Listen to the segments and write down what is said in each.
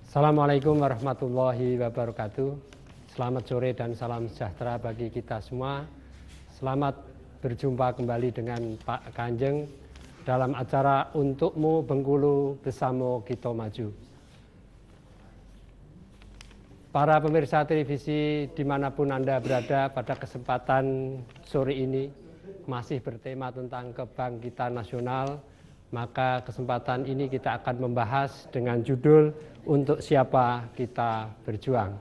Assalamualaikum warahmatullahi wabarakatuh. Selamat sore dan salam sejahtera bagi kita semua. Selamat berjumpa kembali dengan Pak Kanjeng dalam acara Untukmu Bengkulu Bersamo Kita Maju. Para pemirsa televisi dimanapun Anda berada, pada kesempatan sore ini masih bertema tentang kebangkitan nasional. Maka kesempatan ini kita akan membahas dengan judul Untuk Siapa Kita Berjuang.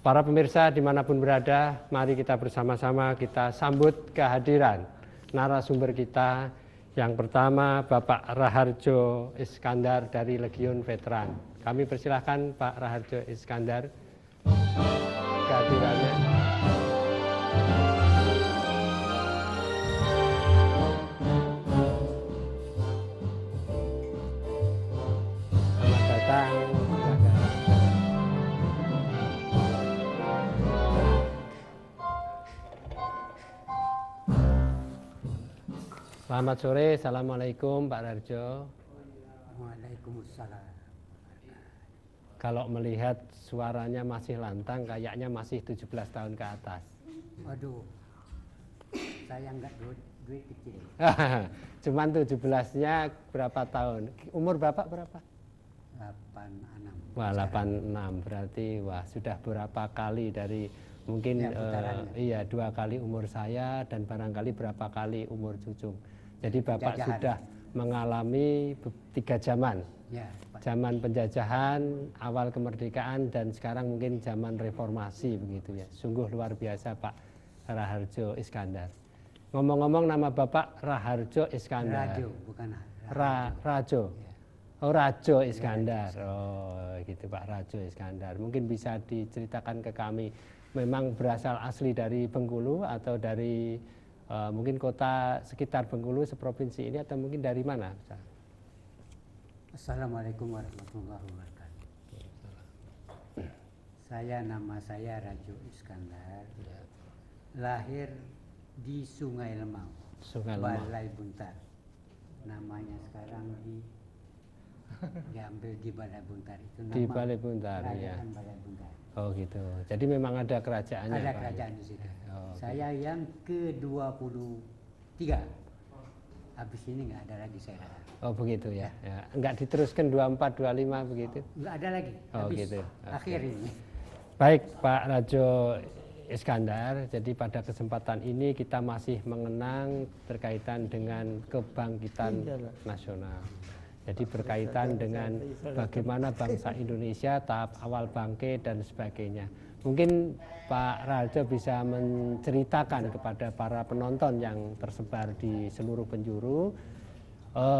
Para pemirsa dimanapun berada, mari kita bersama-sama kita sambut kehadiran narasumber kita. Yang pertama Bapak Raharjo Iskandar dari Legiun Veteran. Kami persilahkan Pak Raharjo Iskandar kehadirannya. Selamat sore, Assalamualaikum Pak Raharjo. Waalaikumsalam. Kalau melihat suaranya masih lantang, kayaknya masih 17 tahun ke atas. Waduh, saya nggak duit kecil. Cuman 17-nya berapa tahun? Umur Bapak berapa? 86. Wah, 86 berarti wah sudah berapa kali dari mungkin ya, 2 kali umur saya dan barangkali berapa kali umur cucu. Jadi Bapak sudah mengalami 3 zaman. Ya, zaman penjajahan, awal kemerdekaan, dan sekarang mungkin zaman reformasi begitu ya. Sungguh luar biasa Pak Raharjo Iskandar. Ngomong-ngomong, nama Bapak Raharjo Iskandar. Rajo, bukan Rajo. Oh, Rajo Iskandar. Oh, gitu Pak, Rajo Iskandar. Mungkin bisa diceritakan ke kami, memang berasal asli dari Bengkulu atau dari mungkin kota sekitar Bengkulu, seprovinsi ini, atau mungkin dari mana? Assalamualaikum warahmatullahi wabarakatuh. Nama saya Rajo Iskandar. Lahir di Sungai Lemau, Balai Buntar. Namanya sekarang diambil di Balai Buntar. Itu nama di Balai Buntar, ya. Balai Buntar. Oh gitu. Jadi memang ada kerajaannya. Ada Pak, kerajaan di situ. Oh, saya yang ke-23. Habis ini nggak ada lagi saya rasa. Oh begitu ya. Nggak diteruskan 24, 25 begitu? Nggak ada lagi. Oh habis gitu. Akhir ini. Baik Pak Rajo Iskandar, jadi pada kesempatan ini kita masih mengenang berkaitan dengan kebangkitan nasional. Jadi berkaitan dengan bagaimana bangsa Indonesia tahap awal bangkit dan sebagainya. Mungkin Pak Raharjo bisa menceritakan kepada para penonton yang tersebar di seluruh penjuru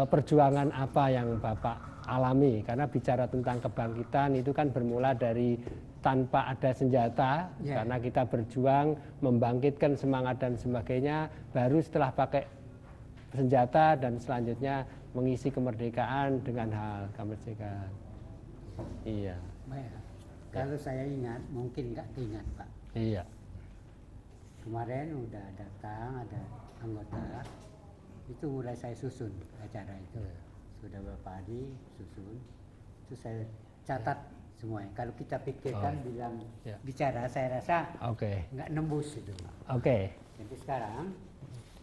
perjuangan apa yang Bapak alami. Karena bicara tentang kebangkitan itu kan bermula dari tanpa ada senjata, karena kita berjuang membangkitkan semangat dan sebagainya, baru setelah pakai senjata dan selanjutnya mengisi kemerdekaan dengan hal kemerdekaan. Iya. Baik. Kalau saya ingat, mungkin nggak ingat Pak. Iya. Kemarin udah datang ada anggota, itu mulai saya susun acara itu. Sudah beberapa hari susun, itu saya catat semuanya. Kalau kita pikirkan bilang bicara, saya rasa nggak nembus itu. Jadi sekarang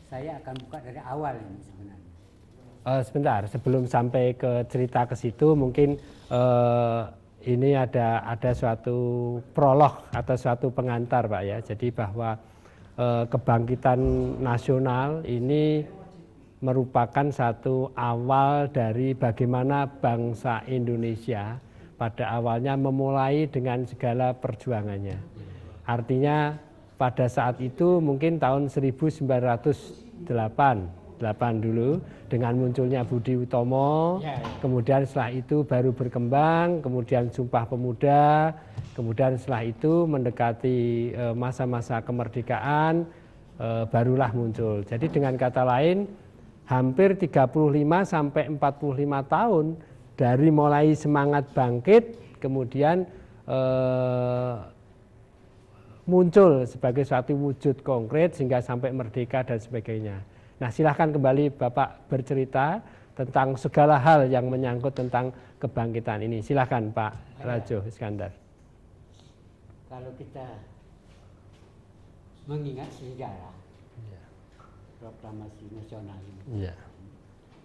saya akan buka dari awal ini sebenarnya. Sebentar, sebelum sampai ke cerita ke situ, mungkin ini ada suatu prolog atau suatu pengantar Pak ya. Jadi bahwa kebangkitan nasional ini merupakan satu awal dari bagaimana bangsa Indonesia pada awalnya memulai dengan segala perjuangannya. Artinya pada saat itu mungkin tahun 1908 dulu dengan munculnya Budi Utomo, kemudian setelah itu baru berkembang, kemudian Sumpah Pemuda, kemudian setelah itu mendekati masa-masa kemerdekaan barulah muncul. Jadi dengan kata lain hampir 35 sampai 45 tahun dari mulai semangat bangkit kemudian muncul sebagai suatu wujud konkret sehingga sampai merdeka dan sebagainya. Nah, silahkan kembali Bapak bercerita tentang segala hal yang menyangkut tentang kebangkitan ini. Silakan Pak Rajo Iskandar. Kalau kita mengingat sejarah proklamasi nasional ini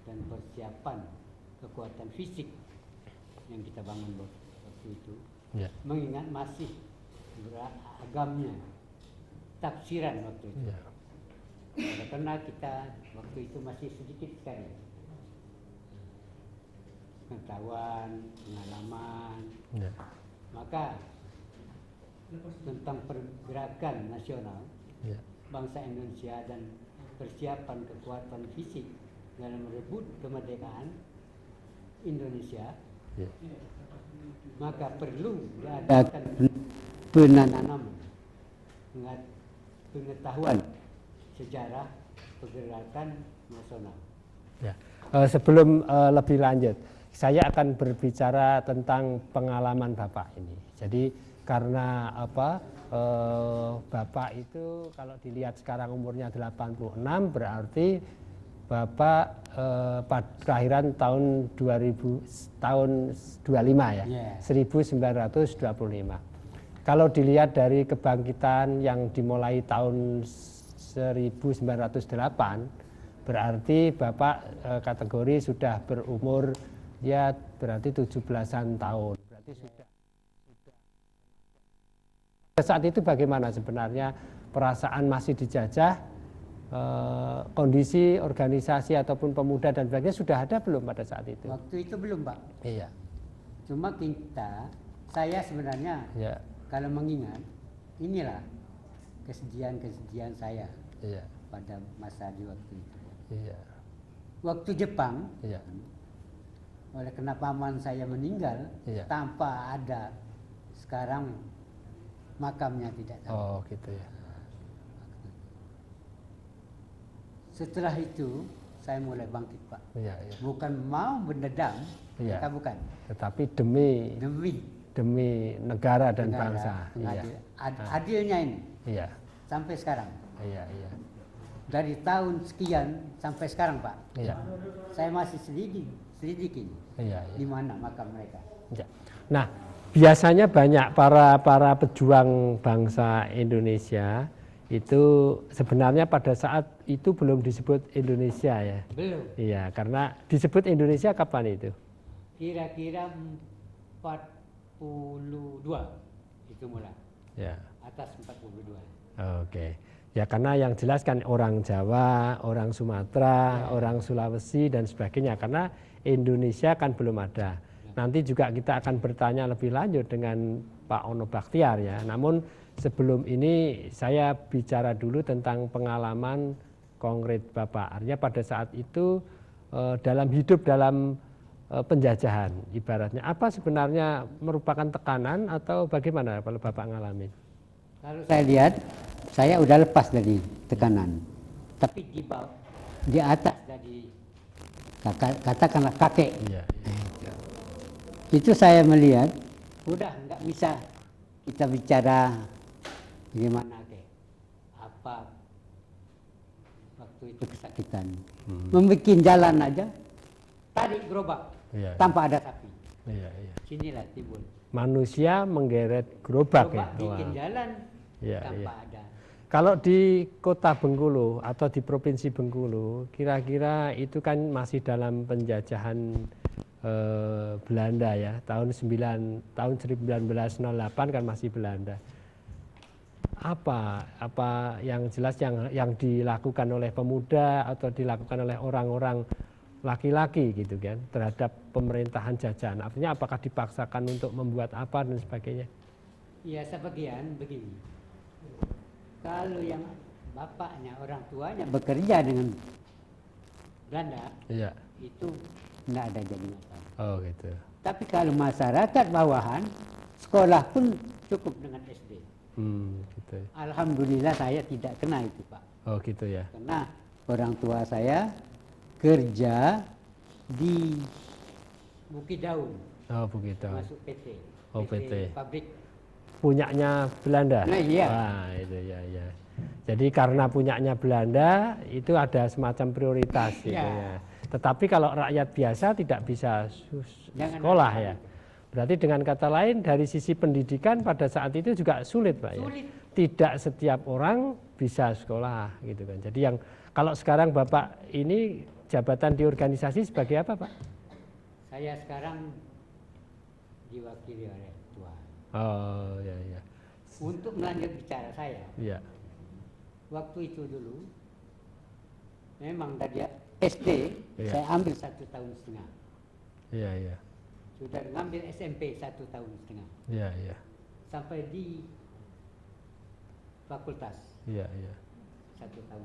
dan persiapan kekuatan fisik yang kita bangun waktu itu, mengingat masih beragamnya tafsiran waktu itu. Karena kita waktu itu masih sedikit sekali pengetahuan, pengalaman, maka tentang pergerakan nasional bangsa Indonesia dan persiapan kekuatan fisik dalam merebut kemerdekaan Indonesia, maka perlu diadakan penanaman pengetahuan sejarah pergerakan nasional. Sebelum lebih lanjut, saya akan berbicara tentang pengalaman Bapak ini. Jadi karena Bapak itu kalau dilihat sekarang umurnya 86, berarti Bapak kelahiran tahun 2000 tahun 25 ya. 1925. Kalau dilihat dari kebangkitan yang dimulai tahun 1908, berarti Bapak kategori sudah berumur ya berarti 17-an tahun. Berarti sudah. Saat itu bagaimana sebenarnya perasaan masih dijajah, kondisi organisasi ataupun pemuda dan sebagainya sudah ada belum pada saat itu? Waktu itu belum, Pak. Iya. Cuma saya sebenarnya kalau mengingat, inilah kesedihan saya pada masa di waktu itu. Waktu Jepang, oleh karena paman saya meninggal tanpa ada sekarang makamnya tidak tahu. Oh gitu ya. Setelah itu saya mulai bangkit, Pak. Bukan mau berdendam, bukan. Tetapi demi negara dan bangsa. Adilnya ini. Sampai sekarang. Dari tahun sekian sampai sekarang, Pak. Saya masih selidiki. Di mana makam mereka. Nah, biasanya banyak para pejuang bangsa Indonesia itu sebenarnya pada saat itu belum disebut Indonesia ya. Belum. Iya, karena disebut Indonesia kapan itu? Kira-kira 42 itu mulai. Atas 42. Oke. Ya karena yang jelas kan orang Jawa, orang Sumatera, orang Sulawesi dan sebagainya, karena Indonesia kan belum ada. Nanti juga kita akan bertanya lebih lanjut dengan Pak Ono Baktiar ya. Namun sebelum ini saya bicara dulu tentang pengalaman konkret Bapak. Artinya pada saat itu dalam hidup dalam penjajahan ibaratnya. Apa sebenarnya merupakan tekanan atau bagaimana kalau Bapak ngalamin? Kalau saya lihat, saya udah lepas dari tekanan. Tapi di atas dari katakanlah kakek. Itu saya melihat, udah nggak bisa kita bicara gimana apa waktu itu kesakitan. Membuat jalan aja, tarik gerobak tanpa ada sapi. Sinilah timbul. Manusia menggeret gerobak ya. Bikin jalan tanpa ada. Kalau di kota Bengkulu atau di provinsi Bengkulu, kira-kira itu kan masih dalam penjajahan Belanda ya, tahun 1908 kan masih Belanda. Apa yang jelas yang dilakukan oleh pemuda atau dilakukan oleh orang-orang laki-laki gitu kan terhadap pemerintahan jajahan? Artinya apakah dipaksakan untuk membuat apa dan sebagainya? Ya sebagian begini. Kalau yang bapaknya, orang tuanya bekerja dengan Belanda, itu tidak ada jadi masalah. Oh gitu. Tapi kalau masyarakat bawahan, sekolah pun cukup dengan SD. Gitu. Alhamdulillah saya tidak kena itu, Pak. Oh gitu ya. Karena orang tua saya kerja di Bukit Daun. Oh Bukit Daun. Masuk PT. Oh PT. Pabrik. Punyanya Belanda. Nah, iya. Wah itu ya. Jadi karena punyanya Belanda itu ada semacam prioritas gitu ya. Tetapi kalau rakyat biasa tidak bisa Jangan sekolah rakyat. ya. Berarti dengan kata lain dari sisi pendidikan pada saat itu juga sulit, Pak ya. Sulit. Tidak setiap orang bisa sekolah gitu kan. Jadi yang kalau sekarang Bapak ini jabatan di organisasi sebagai apa, Pak? Saya sekarang diwakili oleh Tuhan. Oh, ya ya. Untuk melanjut bicara saya, Iya. waktu itu dulu memang dari SD Iya. saya ambil 1,5 tahun. Iya, iya. Sudah ngambil SMP 1,5 tahun. Iya, iya. Sampai di fakultas Iya, iya. 1,5 tahun.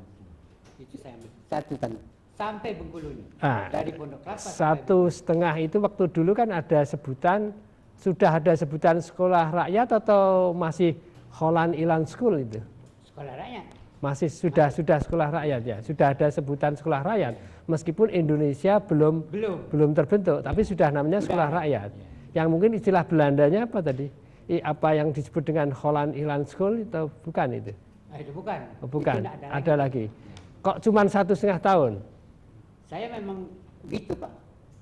Itu saya ambil 1 tahun. Sampai Bengkulu ini. Ah, Dari Pondok Kelapa Satu setengah itu waktu dulu kan ada sebutan, sudah ada sebutan sekolah rakyat atau masih Holland Island School itu? sekolah rakyat. Masih sudah sekolah rakyat ya, sudah ada sebutan sekolah rakyat. Meskipun Indonesia belum terbentuk, tapi sudah namanya sekolah rakyat. Yang mungkin istilah Belandanya apa tadi? Apa yang disebut dengan Holland Island School itu bukan itu? Itu bukan. Oh, bukan, Itu nggak ada lagi. Kok cuma 1,5 tahun? Saya memang gitu Pak.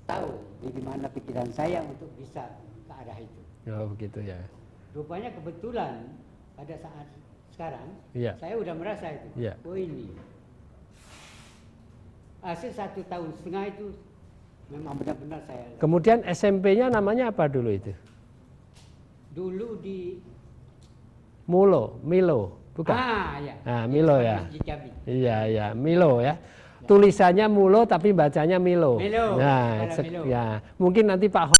Tahu di mana pikiran saya untuk bisa ke arah itu. Oh begitu ya. Rupanya kebetulan pada saat sekarang Iya. saya udah merasa itu. Iya. Oh ini hasil 1,5 tahun itu memang benar-benar saya. Kemudian SMP-nya namanya apa dulu itu? Dulu di Milo, bukan? ya. Nah, Milo ya. Di Jambi. Iya, iya, Milo ya. Tulisannya Mulo tapi bacanya Milo. Milo, Nah, kalau Milo. ya. Mungkin nanti Pak